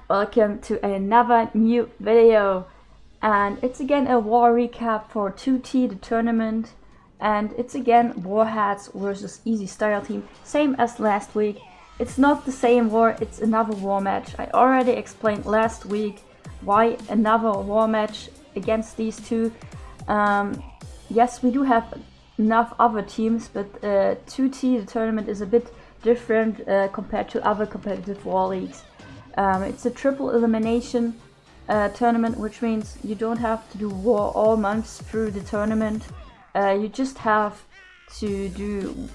welcome to another new video. And it's again a war recap for 2T, the tournament. And it's again Warheads versus EASYSTYLE team, same as last week. It's not the same war, it's another war match. I already explained last week why another war match against these two. Yes, we do have enough other teams, but 2T, the tournament, is a bit different compared to other competitive war leagues. It's a triple elimination tournament, which means you don't have to do war all months through the tournament. You just have to do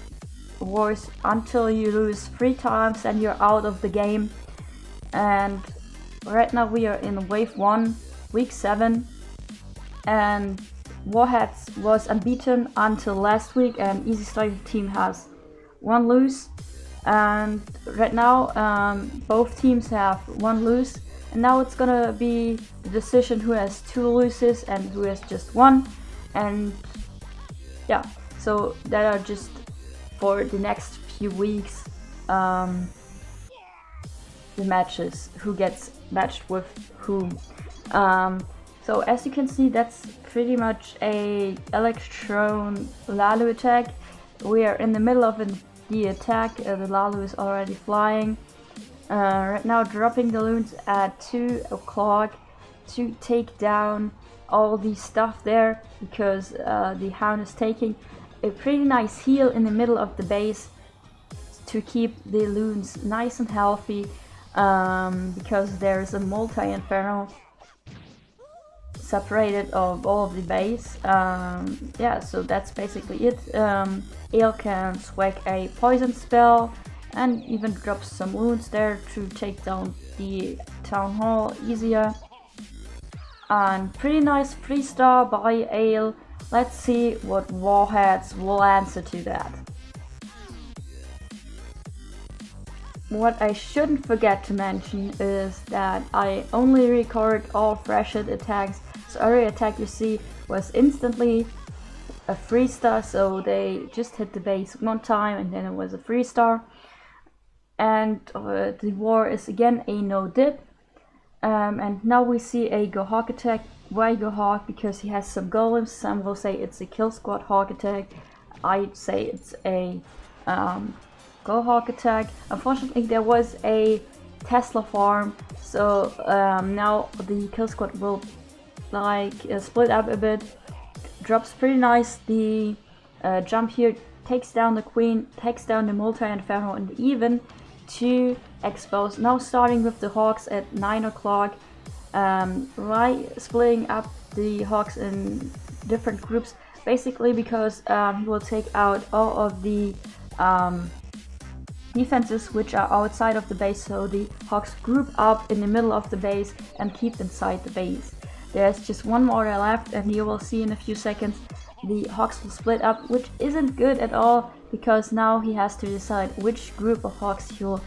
wars until you lose 3 times and you're out of the game. And right now we are in wave 1, week 7, and Warheads was unbeaten until last week, and EASYSTYLE team has 1 lose. And right now both teams have 1 lose, and now it's gonna be the decision who has 2 loses and who has just 1. And yeah, so that are just for the next few weeks the matches, who gets matched with whom. So as you can see, that's pretty much a Electron Lalu attack. We are in the middle of the attack. The Lalu is already flying. Right now dropping the loons at 2 o'clock to take down all the stuff there, because the Hound is taking a pretty nice heal in the middle of the base to keep the loons nice and healthy, because there is a multi-inferno separated of all of the base. Yeah, so that's basically it. Ale can swag a poison spell and even drop some wounds there to take down the town hall easier. And pretty nice 3-star by Ale. Let's see what Warheads will answer to that. What I shouldn't forget to mention is that I only record all fresh hit attacks. So every attack you see was instantly a 3-star, so they just hit the base 1 time and then it was a 3-star. And the war is again a no dip. And now we see a Go Hawk attack. Why Go Hawk? Because he has some golems. Some will say it's a Kill Squad Hawk attack. I'd say it's a Go Hawk attack. Unfortunately, there was a Tesla farm, so now the Kill Squad will split up a bit. Drops pretty nice the jump here, takes down the queen, takes down the multi-inferno, and even 2 expos. Now starting with the Hawks at 9 o'clock, splitting up the Hawks in different groups, basically because he will take out all of the defenses which are outside of the base, so the Hawks group up in the middle of the base and keep inside the base. There's just 1 mortar left, and you will see in a few seconds the Hawks will split up, which isn't good at all, because now he has to decide which group of Hawks he'll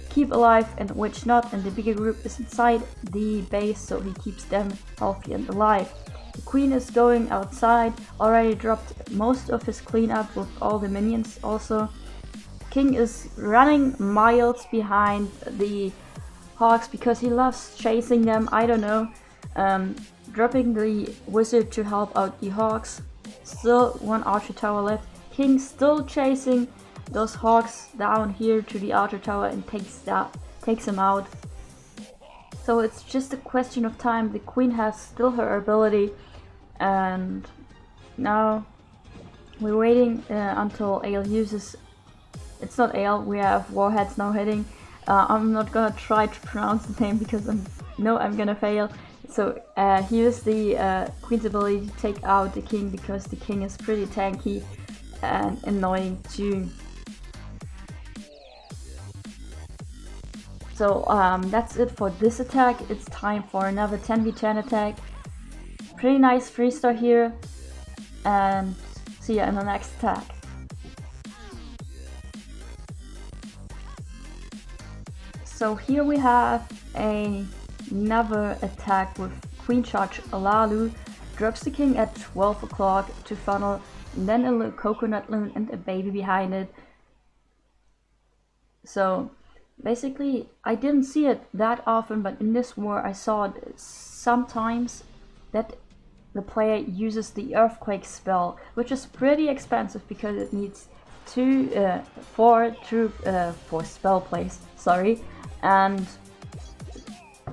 keep alive and which not, and the bigger group is inside the base, so he keeps them healthy and alive. The queen is going outside, already dropped most of his cleanup with all the minions also. King is running miles behind the Hawks because he loves chasing them, I don't know. Dropping the wizard to help out the Hawks. Still 1 archer tower left. King still chasing those Hawks down here to the archer tower and takes him out. So it's just a question of time. The queen has still her ability, and now we're waiting until Ale uses. It's not Ale, we have Warheads now hitting. I'm not gonna try to pronounce the name because I'm gonna fail. So he used the queen's ability to take out the king, because the king is pretty tanky and annoying too. So that's it for this attack. It's time for another 10v10 attack. Pretty nice 3-star here, and see ya in the next attack. So here we have another attack with Queen Charge Lalu. Drops the king at 12 o'clock to funnel, and then a coconut loon and a baby behind it. So Basically, I didn't see it that often, but in this war I saw it sometimes that the player uses the earthquake spell, which is pretty expensive because it needs four spell plays, sorry, and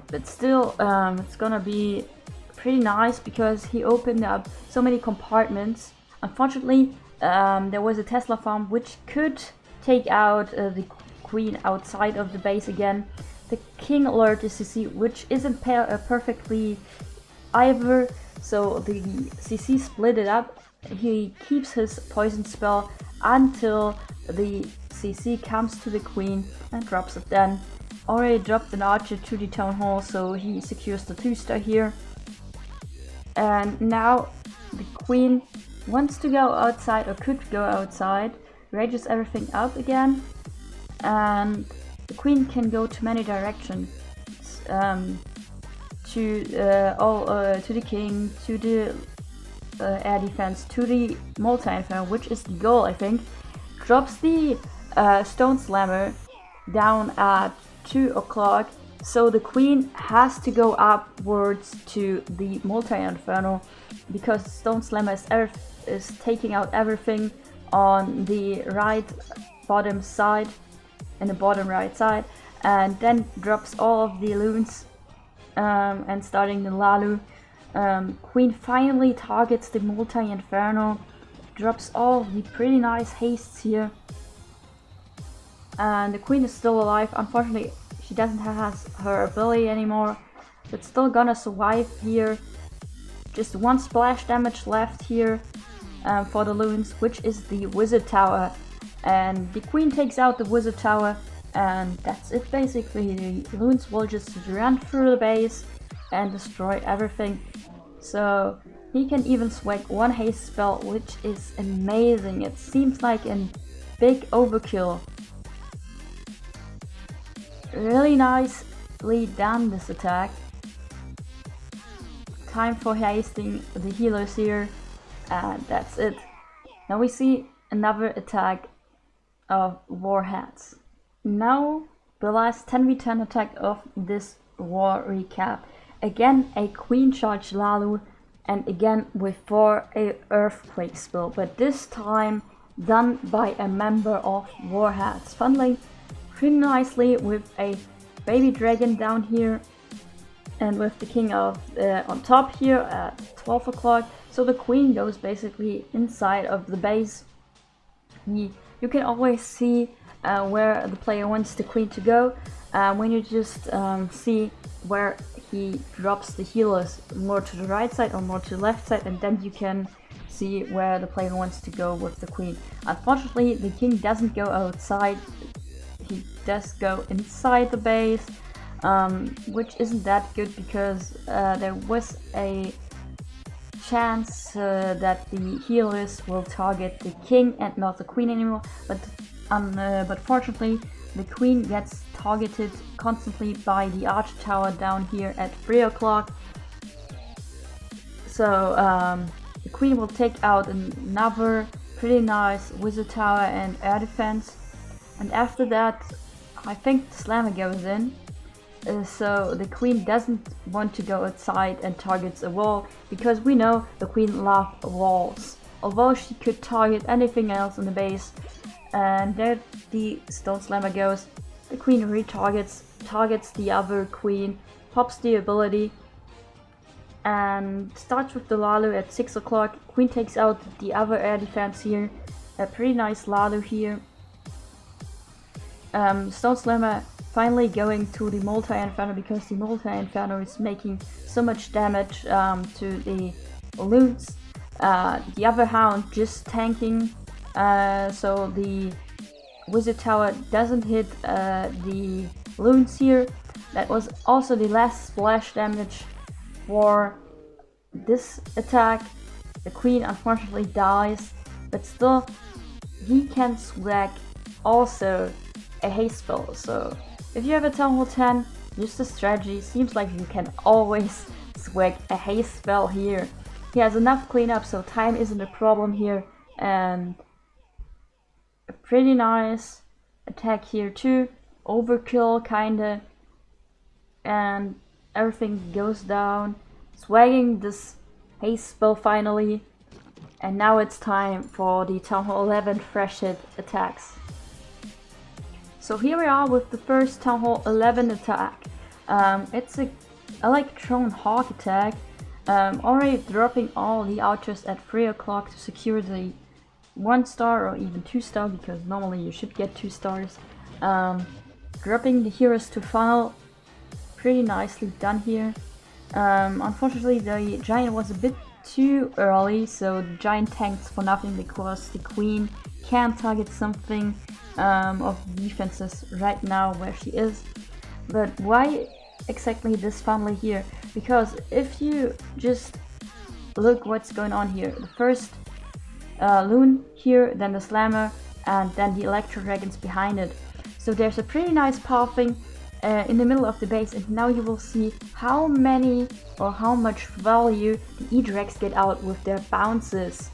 but still it's gonna be pretty nice because he opened up so many compartments. Unfortunately, there was a Tesla farm which could take out the queen outside of the base again. The king lured the CC, which isn't perfectly either, so the CC split it up. He keeps his poison spell until the CC comes to the queen and drops it then. Already dropped an archer to the town hall, so he secures the 2-star here. And now the queen wants to go outside, or could go outside, rages everything up again, and the queen can go to many directions. To the king, to the air defense, to the multi-inferno, which is the goal, I think. Drops the stone slammer down at 2 o'clock, so the queen has to go upwards to the multi-inferno because stone slammer is taking out everything on the right bottom side, in the bottom right side, and then drops all of the loons and starting the Lalu. Queen finally targets the multi-inferno, drops all of the pretty nice hastes here, and the queen is still alive. Unfortunately, she doesn't have her ability anymore, but still gonna survive here. Just one splash damage left here for the loons, which is the wizard tower, and the queen takes out the wizard tower, and that's it basically. The loons will just run through the base and destroy everything. So he can even swag one haste spell, which is amazing. It seems like a big overkill. Really nicely done, this attack. Time for hasting the healers here, and that's it. Now we see another attack of Warheads. Now the last 10v10 attack of this war recap. Again a queen charge Lalu, and again with 4 a earthquake spell, but this time done by a member of Warheads. Funneling pretty nicely with a baby dragon down here, and with the king of on top here at 12 o'clock. So the queen goes basically inside of the base. You can always see where the player wants the queen to go when you just see where he drops the healers, more to the right side or more to the left side, and then you can see where the player wants to go with the queen. Unfortunately, the king doesn't go outside, he does go inside the base, which isn't that good because there was a chance that the healers will target the king and not the queen anymore, but fortunately the queen gets targeted constantly by the archer tower down here at 3 o'clock. So the queen will take out another pretty nice wizard tower and air defense, and after that I think the slammer goes in. So the queen doesn't want to go outside and targets a wall, because we know the queen loves walls, although she could target anything else in the base. And there the stone slammer goes. The queen targets the other queen, pops the ability, and starts with the Lalu at 6 o'clock. Queen takes out the other air defense here. A pretty nice Lalu here. Stone slammer finally going to the multi-inferno, because the multi-inferno is making so much damage to the loons. The other hound just tanking, so the wizard tower doesn't hit the loons here. That was also the last splash damage for this attack. The queen unfortunately dies, but still he can swag also a haste spell. So if you have a Town Hall 10, just a strategy, seems like you can always swag a haste spell here. He has enough cleanup, so time isn't a problem here, and a pretty nice attack here too. overkill kinda, and everything goes down, swagging this haste spell finally, and now it's time for the Town Hall 11 fresh hit attacks. So here we are with the first Town Hall 11 attack. It's a Electron Hawk attack, already dropping all the archers at 3 o'clock to secure the 1 star or even 2 star, because normally you should get 2 stars. Dropping the heroes to funnel, pretty nicely done here. Unfortunately the giant was a bit too early, so the giant tanks for nothing because the queen can target something of defenses right now where she is. But why exactly this funnel here? Because if you just look what's going on here, the first loon here, then the slammer, and then the electro dragons behind it. So there's a pretty nice pathing in the middle of the base, and now you will see how many or how much value the E-Drags get out with their bounces,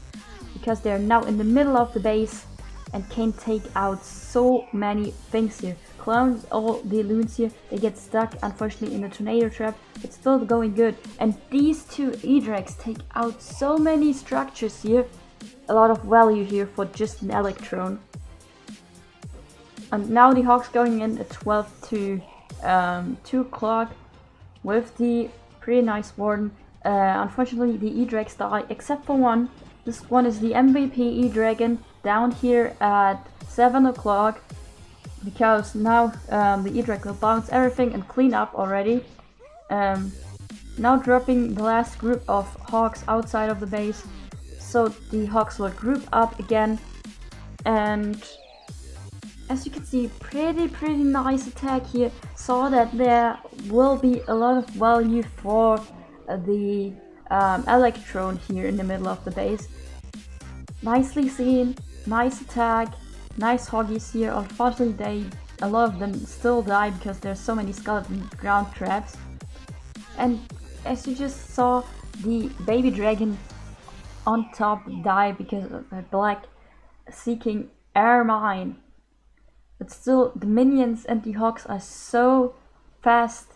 because they're now in the middle of the base and can take out so many things here. Clowns, all the loons here, they get stuck unfortunately in the tornado trap. It's still going good, and these two E-Drags take out so many structures here. A lot of value here for just an Electron. And now the Hawks going in at 12 to 2 o'clock with the pretty nice Warden. Unfortunately the E-Drags die except for one. This one is the MVP E-Dragon down here at 7 o'clock, because now the E-Drag will bounce everything and clean up already. Now dropping the last group of Hawks outside of the base, so the Hawks will group up again, and as you can see, pretty nice attack here. Saw that there will be a lot of value for the Electron here in the middle of the base. Nicely seen, nice attack, nice Hoggies here. Unfortunately a lot of them still die because there's so many skeleton ground traps. And as you just saw, the baby dragon on top die because of a black seeking air mine. But still, the minions and the Hawks are so fast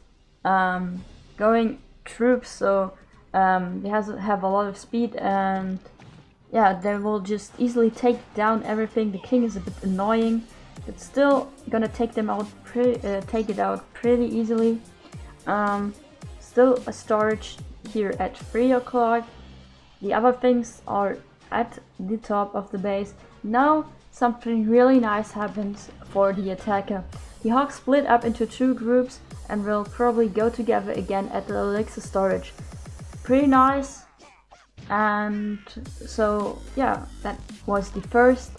going troops, so they have a lot of speed, and yeah, they will just easily take down everything. The king is a bit annoying, but still gonna take them out take it out pretty easily. Still a storage here at 3 o'clock. The other things are at the top of the base. Now something really nice happens for the attacker. The Hawks split up into 2 groups and will probably go together again at the elixir storage. Pretty nice. And so yeah, that was the first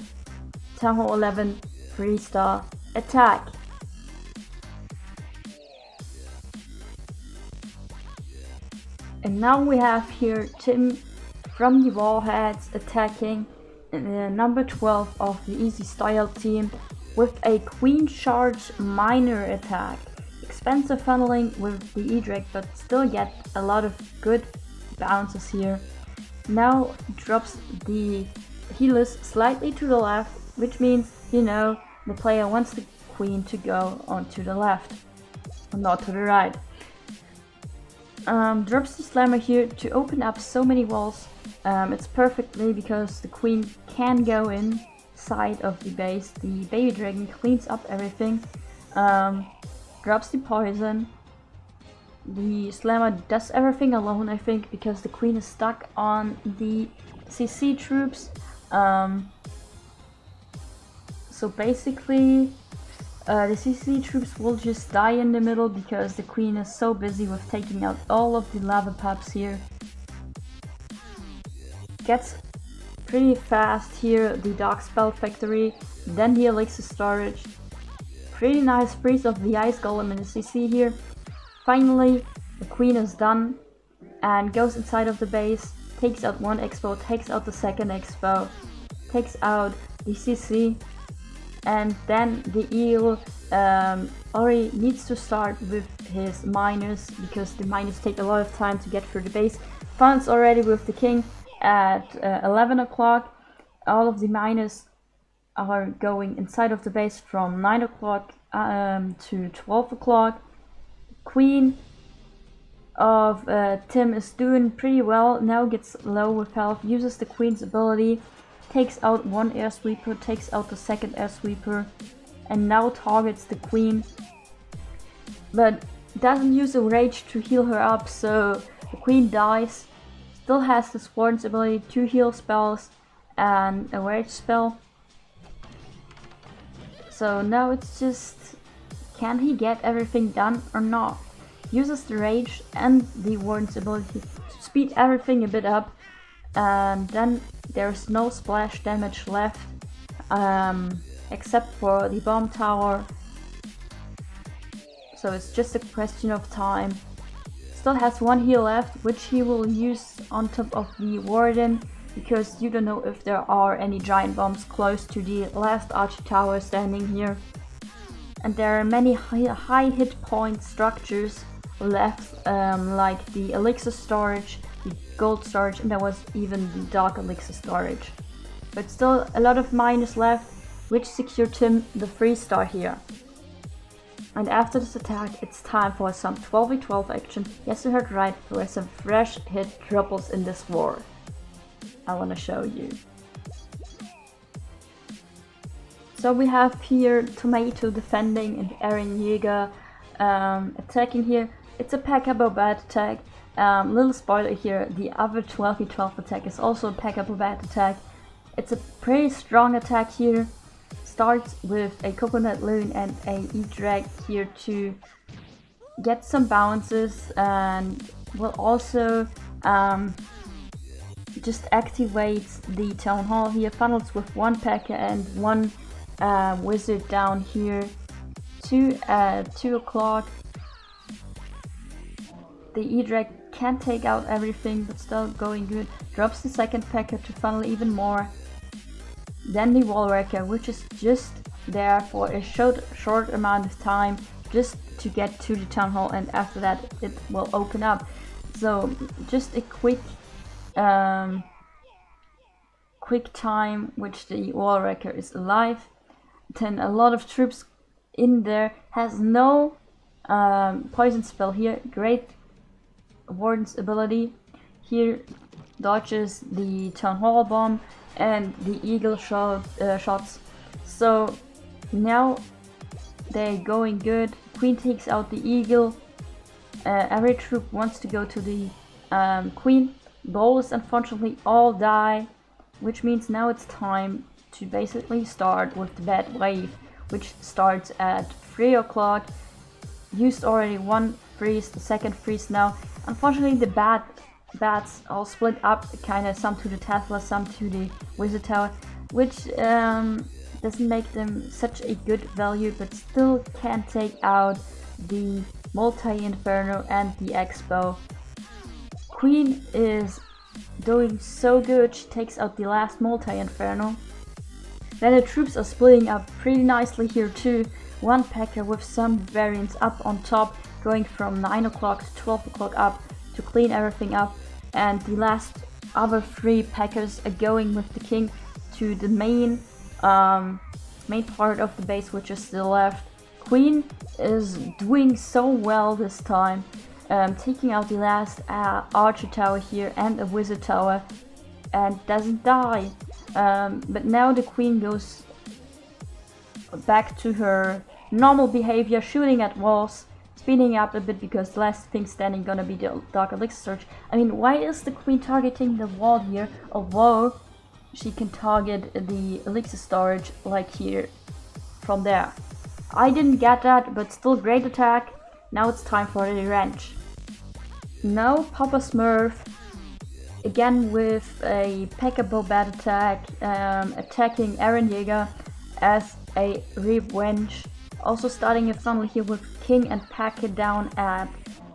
Town Hall 11 3-star attack. And now we have here Tim from the Warheads attacking number 12 of the EASYSTYLE team with a Queen Charge minor attack. Expensive funneling with the E-Drag, but still get a lot of good bounces here. Now drops the healers slightly to the left, which means, you know, the player wants the queen to go on to the left, not to the right. Drops the slammer here to open up so many walls. It's perfectly because the queen can go inside of the base. The baby dragon cleans up everything. Drops the poison. The slammer does everything alone, I think, because the queen is stuck on the CC troops. So basically the CC troops will just die in the middle because the queen is so busy with taking out all of the lava pups here. Gets pretty fast here the Dark Spell Factory, then the elixir storage. Pretty nice freeze of the ice golem in the CC here. Finally the queen is done and goes inside of the base, takes out one expo, takes out the second expo, takes out the CC, and then the eel already needs to start with his miners because the miners take a lot of time to get through the base. Fun's already with the king at 11 o'clock. All of the miners are going inside of the base from 9 o'clock to 12 o'clock. Queen of Tim is doing pretty well, now gets low with health, uses the queen's ability, takes out one air sweeper, takes out the second air sweeper, and now targets the queen, but doesn't use a rage to heal her up, so the queen dies. Still has the Warden's ability, 2 heal spells and a rage spell. So now it's just, can he get everything done or not? Uses the rage and the Warden's ability to speed everything a bit up, and then there's no splash damage left except for the bomb tower, so it's just a question of time. Still has 1 heal left, which he will use on top of the Warden, because you don't know if there are any giant bombs close to the last archer tower standing here. And there are many high hit point structures left, like the elixir storage, the gold storage, and there was even the dark elixir storage. But still a lot of minus left, which secured him the 3-star here. And after this attack, it's time for some 12v12 action. Yes, you heard right, there are some fresh hit triples in this war. I want to show you. So we have here Tomato defending and Aaron Yeager attacking here. It's a P.E.K.K.A. Bobat attack. Little spoiler here, the other 12v12 attack is also a P.E.K.K.A. Bobat attack. It's a pretty strong attack here. Starts with a Coconut Loon and a E-Drag here to get some bounces, and will also just activate the Town Hall here. Funnels with 1 P.E.K.K.A. and 1 Wizard down here at 2 o'clock. The E-Drag can't take out everything, but still going good. Drops the second P.E.K.K.A. to funnel even more. Then the Wall Wrecker, which is just there for a short amount of time, just to get to the Town Hall, and after that it will open up. So just a quick time which the Wall Wrecker is alive. Then a lot of troops in there, has no poison spell here. Great Warden's ability here, dodges the Town Hall bomb and the eagle shots. So now they're going good. Queen takes out the eagle. Every troop wants to go to the queen. Bowlers unfortunately all die, which means now it's time to basically start with the bad wave, which starts at 3 o'clock. Used already 1 freeze, the second freeze now. Unfortunately the bats all split up, kinda some to the Tesla, some to the Wizard Tower, which doesn't make them such a good value, but still can take out the Multi-Inferno and the Expo. Queen is doing so good, she takes out the last Multi-Inferno. Then the troops are splitting up pretty nicely here too. 1 P.E.K.K.A. with some variants up on top, going from 9 o'clock to 12 o'clock up to clean everything up. And the last other 3 P.E.K.K.A.s are going with the king to the main part of the base, which is still left. Queen is doing so well this time, taking out the last archer tower here and a wizard tower, and doesn't die. But now the queen goes back to her normal behavior, shooting at walls, speeding up a bit because the last thing standing gonna be the Dark Elixir Search. I mean, why is the queen targeting the wall here, although she can target the elixir storage like here from there? I didn't get that, but still great attack. Now it's time for the revenge. Now Papa Smurf, again with a P.E.K.K.A. Bobat attack, attacking Aaron Yeager as a revenge. Also starting a funnel here with King and P.E.K.K.A. down at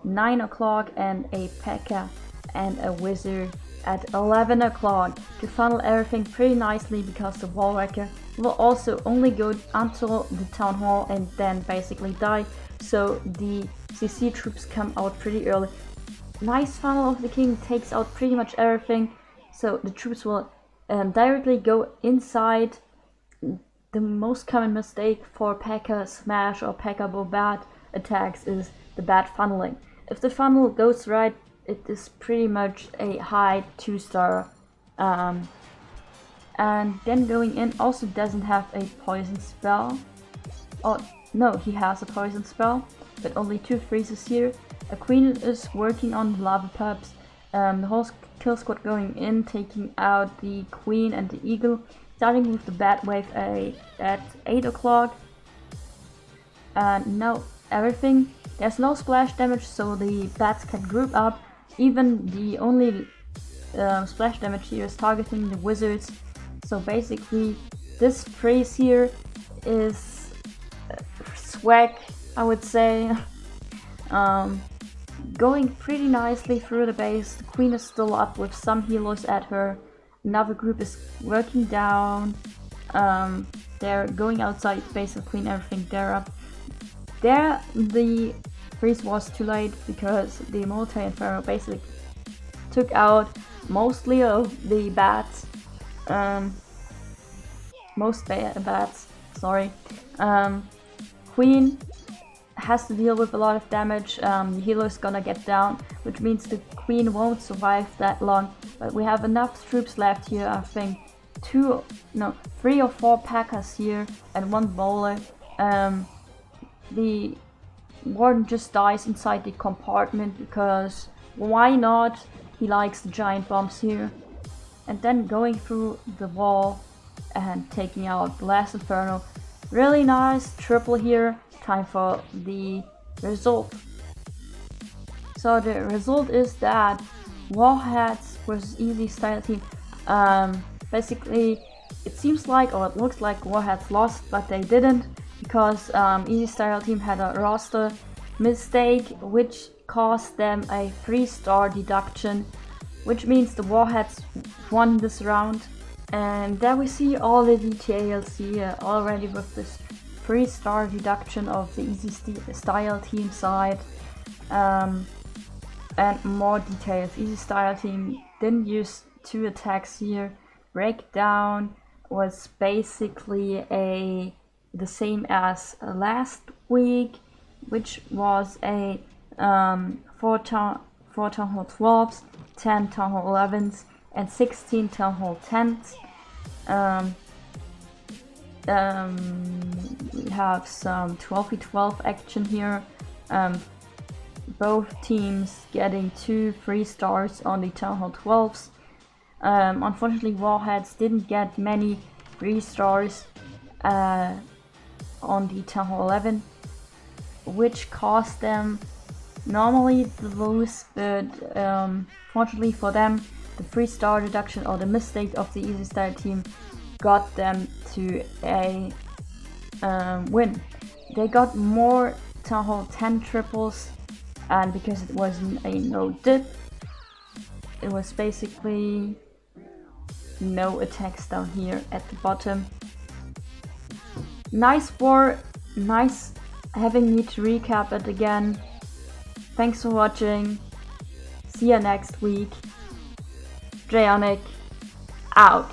9 o'clock and a P.E.K.K.A. and a Wizard at 11 o'clock to funnel everything pretty nicely, because the Wall Wrecker will also only go until the Town Hall and then basically die. So the CC troops come out pretty early. Nice funnel of the King, takes out pretty much everything. So the troops will directly go inside the most common mistake for P.E.K.K.A smash or P.E.K.K.A Bobat attacks is the bad funneling. If the funnel goes right, it is pretty much a high 2-star. And then going in also doesn't have a poison spell. Oh no, he has a poison spell, but only 2 freezes here. A queen is working on the lava pups. The whole kill squad going in, taking out the queen and the eagle, starting with the bat wave at 8 o'clock. And now everything. There's no splash damage, so the bats can group up. Even the only splash damage here is targeting the wizards. So basically, this freeze here is swag, I would say. Going pretty nicely through the base. The queen is still up with some healers at her. Another group is working down. They're going outside the base of the queen, everything. They're up. There, the freeze was too late because the multi-inferno basically took out mostly of the bats. Bats, sorry. Queen has to deal with a lot of damage. The healer is gonna get down, which means the queen won't survive that long. But we have enough troops left here. I think 3 or 4 P.E.K.K.As here and 1 bowler. The warden just dies inside the compartment because why not? He likes the giant bombs here. And then going through the wall and taking out the last inferno. Really nice triple here. Time for the result. So the result is that Warheads versus EASYSTYLE team. Basically, it seems like, or it looks like Warheads lost, but they didn't, because EASYSTYLE team had a roster mistake, which cost them a 3-star deduction, which means the Warheads won this round. And there we see all the details here already with this 3-star deduction of the EASYSTYLE team side. And more details. EASYSTYLE team didn't use 2 attacks here. Breakdown was basically the same as last week, which was a 4 Town Hall 12s, 10 Town Hall 11s, and 16 Town Hall 10s. We have some 12v12 action here. Both teams getting 2 3-stars on the Town Hall 12s. Unfortunately, Warheads didn't get many 3-stars on the Town Hall 11, which cost them normally the lose, but fortunately for them, the 3-star reduction or the mistake of the EASYSTYLE team got them to a win. They got more Town Hall 10 triples, and because it wasn't a no dip, it was basically no attacks down here at the bottom. Nice war, nice having me to recap it again. Thanks for watching. See ya next week. Jeyonik out.